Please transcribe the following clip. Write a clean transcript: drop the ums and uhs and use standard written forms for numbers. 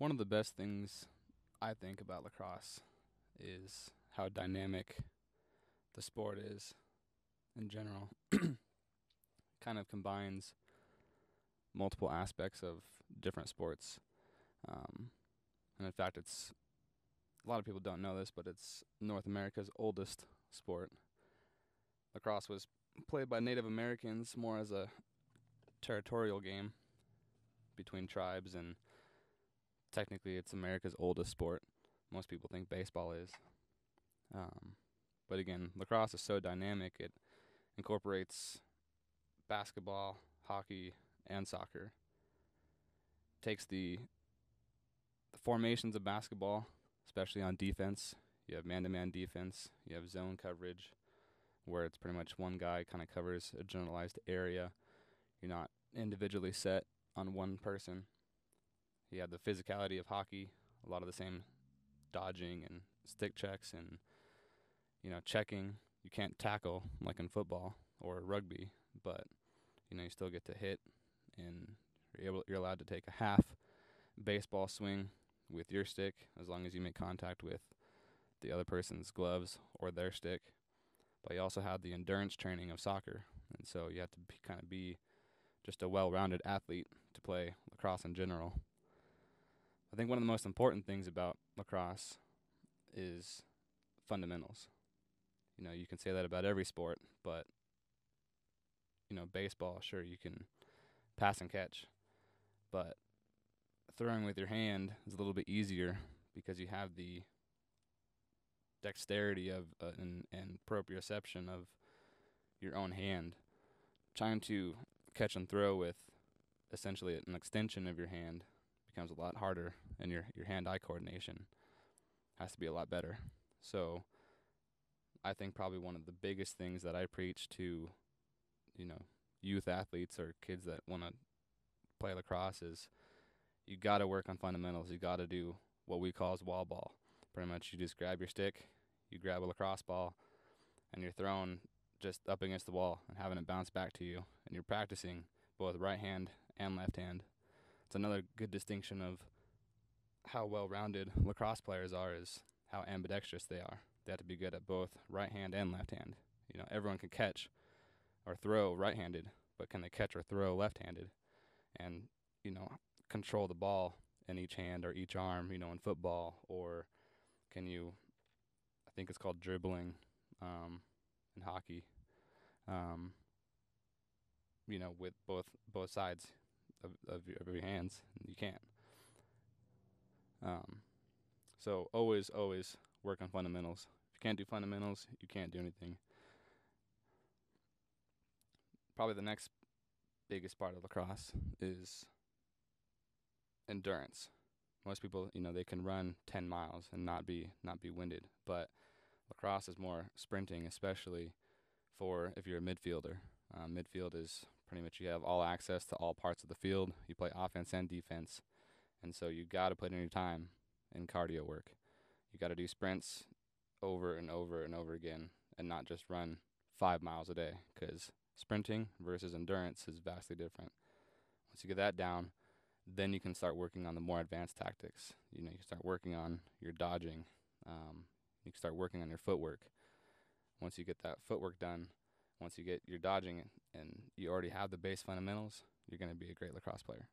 One of the best things I think about lacrosse is how dynamic the sport is in general. Kind of combines multiple aspects of different sports. And in fact, it's a lot of people don't know this, but it's North America's oldest sport. Lacrosse was played by Native Americans more as a territorial game between tribes, and technically it's America's oldest sport. Most people think baseball is. But again, lacrosse is so dynamic, it incorporates basketball, hockey, and soccer. Takes the formations of basketball, especially on defense. You have man-to-man defense. You have zone coverage, where it's pretty much one guy kind of covers a generalized area. You're not individually set on one person. You have the physicality of hockey, a lot of the same dodging and stick checks and, checking. You can't tackle like in football or rugby, but, you still get to hit, and you're allowed to take a half baseball swing with your stick as long as you make contact with the other person's gloves or their stick. But you also have the endurance training of soccer, and so you have to be just a well-rounded athlete to play lacrosse in general. I think one of the most important things about lacrosse is fundamentals. You can say that about every sport, but baseball, sure, you can pass and catch, but throwing with your hand is a little bit easier because you have the dexterity of and proprioception of your own hand. Trying to catch and throw with essentially an extension of your hand becomes a lot harder, and your hand-eye coordination has to be a lot better. So I think probably one of the biggest things that I preach to, youth athletes or kids that want to play lacrosse is you got to work on fundamentals. You got to do what we call as wall ball. Pretty much you just grab your stick, you grab a lacrosse ball, and you're throwing just up against the wall and having it bounce back to you. And you're practicing both right hand and left hand. It's another good distinction of how well-rounded lacrosse players are, is how ambidextrous they are. They have to be good at both right hand and left hand. Everyone can catch or throw right-handed, but can they catch or throw left-handed? And, control the ball in each hand or each arm, in football, or can you, I think it's called dribbling in hockey, with both sides of your hands. You can't. So always work on fundamentals. If you can't do fundamentals, you can't do anything. Probably the next biggest part of lacrosse is endurance. Most people, they can run 10 miles and not be winded, but lacrosse is more sprinting, especially for if you're a midfielder. Midfield is pretty much you have all access to all parts of the field. You play offense and defense, and so you got to put in your time in cardio work. You got to do sprints over and over and over again, and not just run 5 miles a day, because sprinting versus endurance is vastly different. Once you get that down, then you can start working on the more advanced tactics. You can start working on your dodging. You can start working on your footwork. Once you get that footwork done, once you get your dodging and you already have the base fundamentals, you're going to be a great lacrosse player.